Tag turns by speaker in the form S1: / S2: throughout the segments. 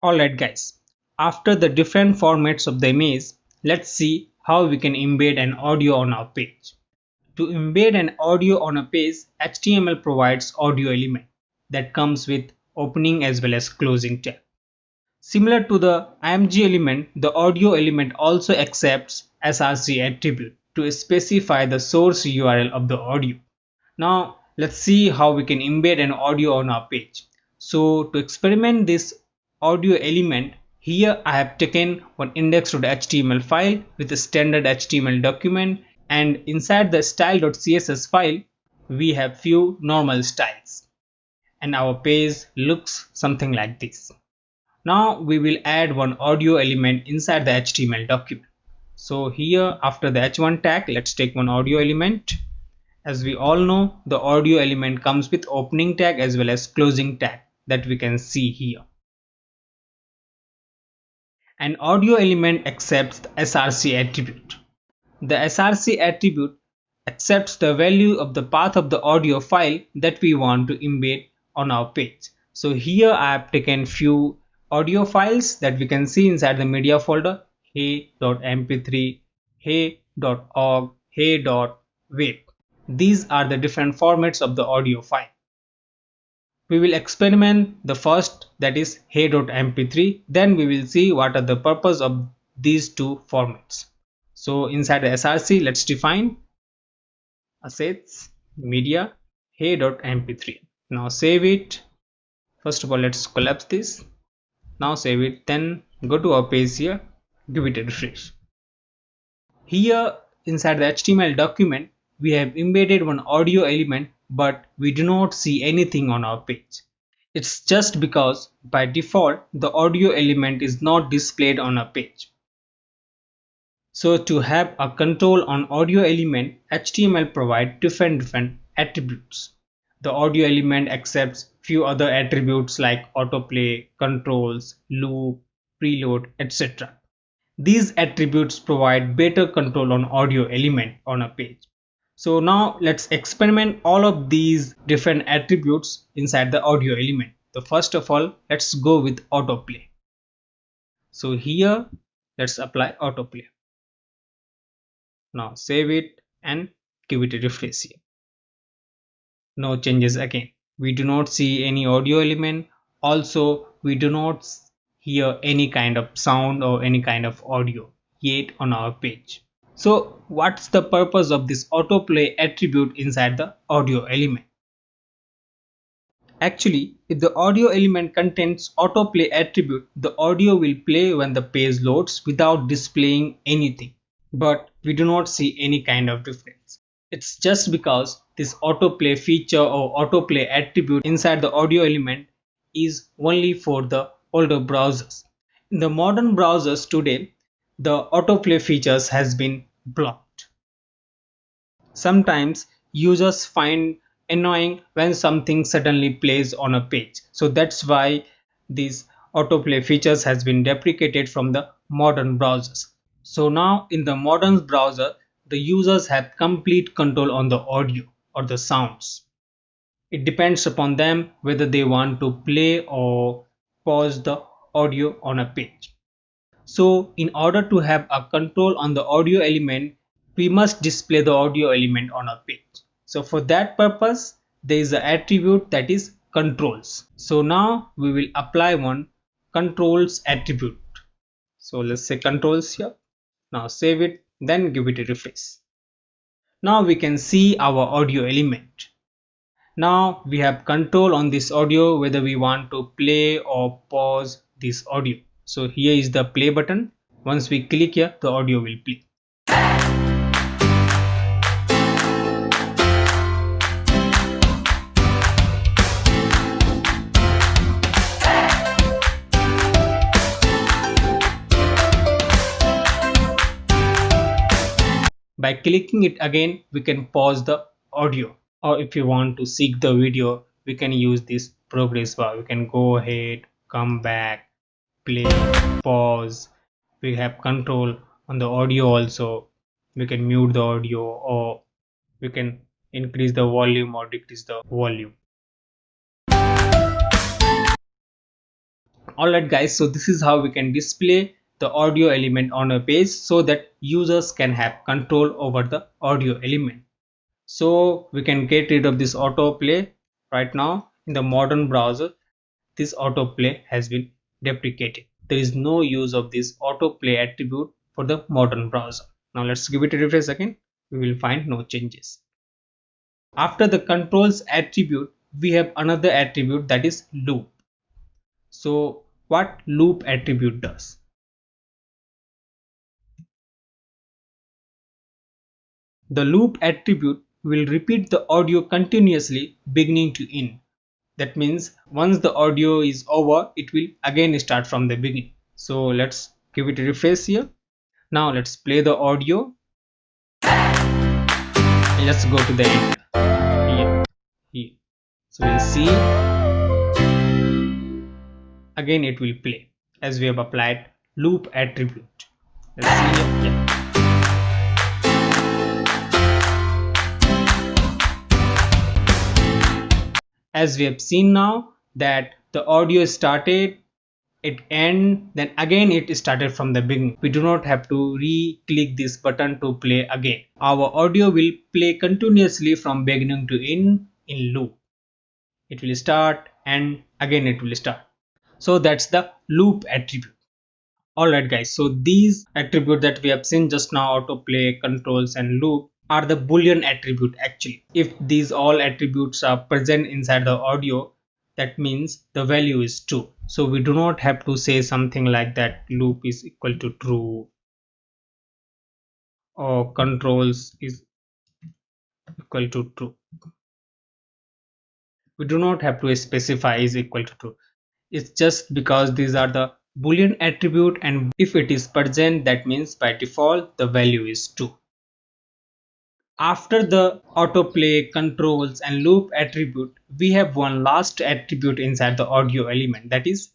S1: Alright guys, after the different formats of the image, let's see how we can embed an audio on our page. To embed an audio on a page, HTML provides audio element that comes with opening as well as closing tag. Similar to the img element, the audio element also accepts src attribute to specify the source URL of the audio. Now let's see how we can embed an audio on our page. So to experiment this audio element, here I have taken one index.html file with a standard HTML document, and inside the style.css file we have few normal styles, and our page looks something like this. Now we will add one audio element inside the HTML document. So here after the h1 tag, let's take one audio element. As we all know, the audio element comes with opening tag as well as closing tag that we can see here. An audio element accepts the src attribute. The src attribute accepts the value of the path of the audio file that we want to embed on our page. So here I have taken few audio files that we can see inside the media folder: hey.mp3, hey.org, hey.wave. These are the different formats of the audio file. We will experiment the first, that is hey.mp3, then we will see what are the purpose of these two formats. So inside the src, let's define assets media hey.mp3. Now save it. First of all, let's collapse this. Now save it, then go to our page here, give it a refresh. Here inside the HTML document, we have embedded one audio element, but we do not see anything on our page. It's just because by default the audio element is not displayed on our page. So to have a control on audio element, HTML provides different attributes. The audio element accepts few other attributes like autoplay, controls, loop, preload, etc. These attributes provide better control on audio element on a page. So now let's experiment all of these different attributes inside the audio element. So first of all, let's go with autoplay. So here let's apply autoplay. Now save it and give it a refresh here. No changes again. We do not see any audio element. Also, we do not hear any kind of sound or any kind of audio yet on our page. So what's the purpose of this autoplay attribute inside the audio element? Actually, if the audio element contains autoplay attribute, the audio will play when the page loads without displaying anything. But we do not see any kind of difference. It's just because this autoplay feature or autoplay attribute inside the audio element is only for the older browsers. In the modern browsers today, the autoplay features has been blocked. Sometimes users find annoying when something suddenly plays on a page. So that's why these autoplay features has been deprecated from the modern browsers. So now in the modern browser, the users have complete control on the audio or the sounds. It depends upon them whether they want to play or pause the audio on a page. So in order to have a control on the audio element, we must display the audio element on a page. So for that purpose, there is an attribute that is controls. So now we will apply one controls attribute. So let's say controls here. Now save it, then give it a refresh. Now we can see our audio element. Now we have control on this audio whether we want to play or pause this audio. So here is the play button. Once we click here, the audio will play. By clicking it again, we can pause the audio, or if you want to seek the video, we can use this progress bar. We can go ahead, come back, play, pause. We have control on the audio also. We can mute the audio, or we can increase the volume or decrease the volume. Alright guys, so this is how we can display the audio element on a page so that users can have control over the audio element. So we can get rid of this autoplay. Right now in the modern browser, this autoplay has been deprecated. There is no use of this autoplay attribute for the modern browser. Now let's give it a refresh again. We will find no changes. After the controls attribute, we have another attribute, that is loop. So what loop attribute does? The loop attribute will repeat the audio continuously beginning to end. That means once the audio is over, it will again start from the beginning. So let's give it a refresh here. Now let's play the audio. Let's go to the end here. So we'll see again it will play as we have applied loop attribute. Let's see here. Yeah. As we have seen now that the audio started, it end, then again it started from the beginning. We do not have to re-click this button to play again. Our audio will play continuously from beginning to end in loop. It will start and again it will start. So that's the loop attribute. Alright guys, so these attributes that we have seen just now, autoplay, controls and loop, are the Boolean attribute actually. If these all attributes are present inside the audio, that means the value is true. So we do not have to say something like that loop is equal to true or controls is equal to true. We do not have to specify is equal to true. It's just because these are the Boolean attribute, and if it is present, that means by default the value is true. After the autoplay, controls and loop attribute, we have one last attribute inside the audio element, that is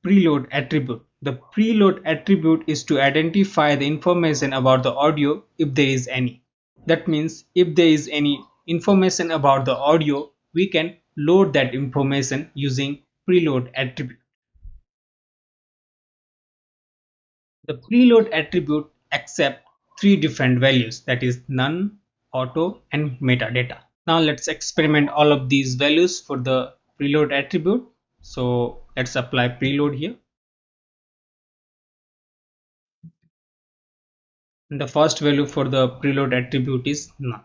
S1: preload attribute. The preload attribute is to identify the information about the audio if there is any. That means if there is any information about the audio, we can load that information using preload attribute. The preload attribute accepts three different values, that is none, auto and metadata. Now let's experiment all of these values for the preload attribute. So let's apply preload here. And the first value for the preload attribute is none.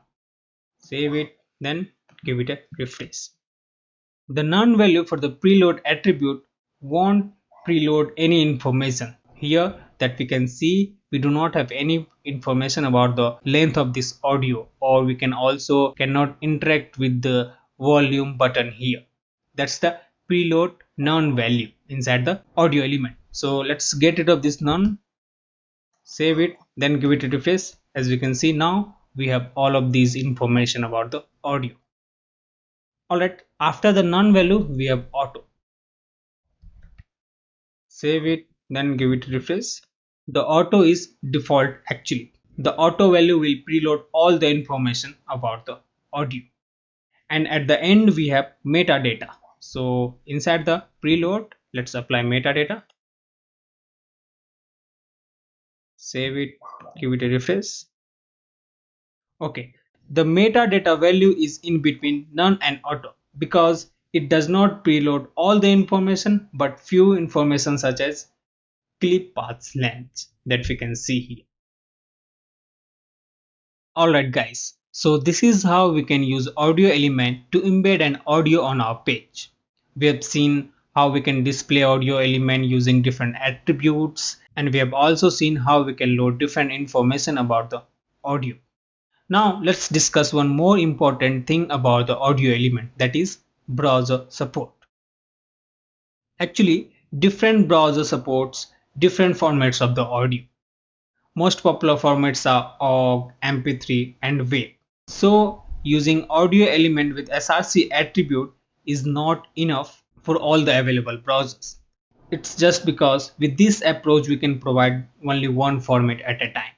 S1: Save it, then give it a refresh. The none value for the preload attribute won't preload any information. Here that we can see, we do not have any information about the length of this audio, or we can also cannot interact with the volume button here. That's the preload none value inside the audio element. So let's get rid of this none, save it, then give it a refresh. As we can see now, we have all of these information about the audio. Alright, after the none value we have auto. Save it, then give it a refresh. The auto is default actually. The auto value will preload all the information about the audio. And at the end we have metadata. So inside the preload, let's apply metadata. Save it, give it a refresh. Okay, the metadata value is in between none and auto because it does not preload all the information but few information such as clip paths length that we can see here. Alright guys, so this is how we can use audio element to embed an audio on our page. We have seen how we can display audio element using different attributes, and we have also seen how we can load different information about the audio. Now let's discuss one more important thing about the audio element, that is browser support. Actually, different browser supports different formats of the audio. Most popular formats are OGG, MP3 and WAV. So using audio element with SRC attribute is not enough for all the available browsers. It's just because with this approach we can provide only one format at a time.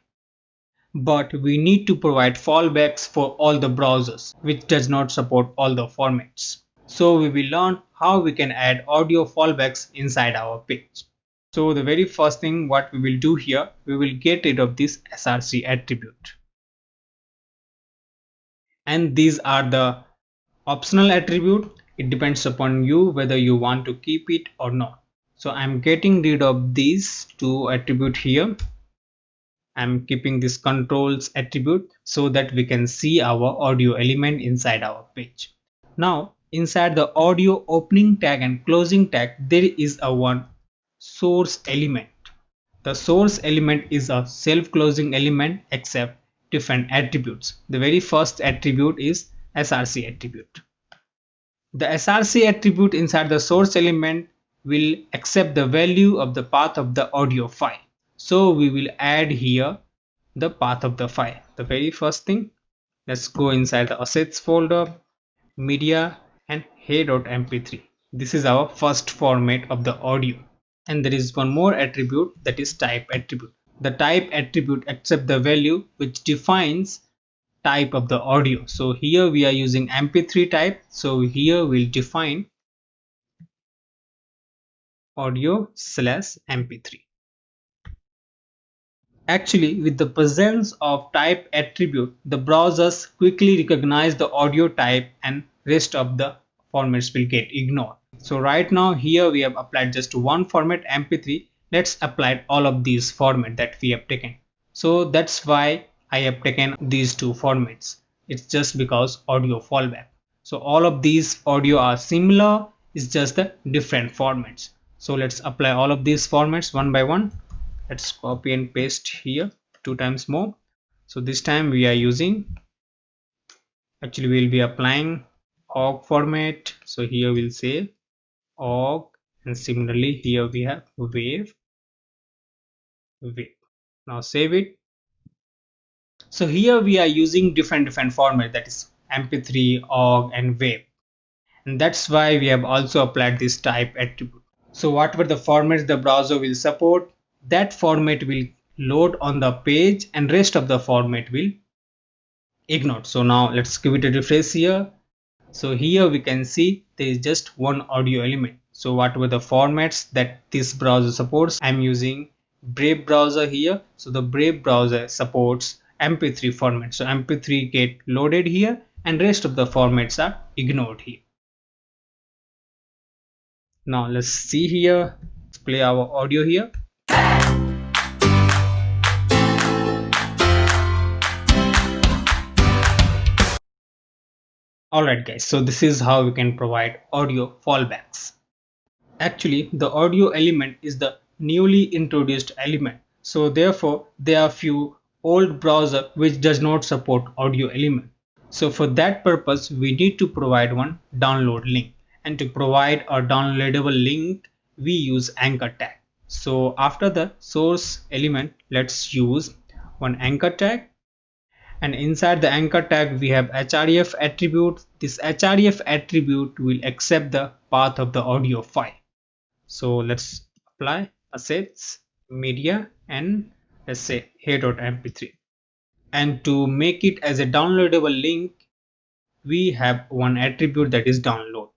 S1: But we need to provide fallbacks for all the browsers, which does not support all the formats. So we will learn how we can add audio fallbacks inside our page. So the very first thing what we will do here, we will get rid of this src attribute. And these are the optional attribute. It depends upon you whether you want to keep it or not. So I'm getting rid of these two attribute here. I'm keeping this controls attribute so that we can see our audio element inside our page. Now inside the audio opening tag and closing tag, there is a one source element. The source element is a self-closing element except different attributes. The very first attribute is src attribute. The src attribute inside the source element will accept the value of the path of the audio file. So we will add here the path of the file. The very first thing, let's go inside the assets folder, media and hey.mp3. This is our first format of the audio. And there is one more attribute, that is type attribute. The type attribute accepts the value which defines type of the audio. So here we are using mp3 type, so here we'll define audio slash mp3. Actually, with the presence of type attribute, the browsers quickly recognize the audio type and rest of the formats will get ignored. So right now here we have applied just one format, mp3. Let's apply all of these formats that we have taken. So that's why I have taken these two formats. It's just because audio fallback. So all of these audio are similar, it's just the different formats. So let's apply all of these formats one by one. Let's copy and paste here two times more. So this time we are using, actually we'll be applying org format. So here we'll say org, and similarly here we have wave. Now save it. So here we are using different format, that is mp3, org and wave, and that's why we have also applied this type attribute. So whatever the formats the browser will support, that format will load on the page and rest of the format will ignore. So now let's give it a refresh here. So here we can see there is just one audio element. So whatever the formats that this browser supports, I'm using Brave browser here. So the Brave browser supports mp3 format. So mp3 get loaded here and rest of the formats are ignored here. Now let's see here, let's play our audio here. Alright guys, so this is how we can provide audio fallbacks. Actually, the audio element is the newly introduced element. So therefore, there are few old browser which does not support audio element. So for that purpose, we need to provide one download link. And to provide a downloadable link, we use anchor tag. So after the source element, let's use one anchor tag. And inside the anchor tag we have href attribute. This href attribute will accept the path of the audio file. So let's apply assets, media and let's say hey.mp3. And to make it as a downloadable link, we have one attribute, that is download.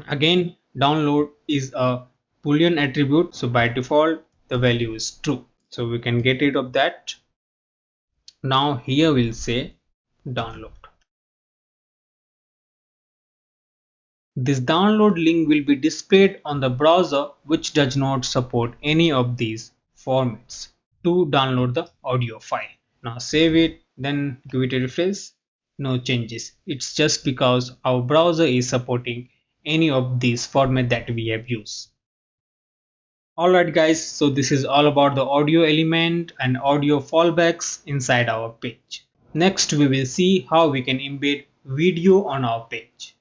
S1: Again, download is a Boolean attribute, so by default the value is true. So we can get rid of that. Now here we'll say download. This download link will be displayed on the browser which does not support any of these formats to download the audio file. Now save it, then give it a refresh. No changes. It's just because our browser is supporting any of these formats that we have used. Alright guys, so this is all about the audio element and audio fallbacks inside our page. Next we will see how we can embed video on our page.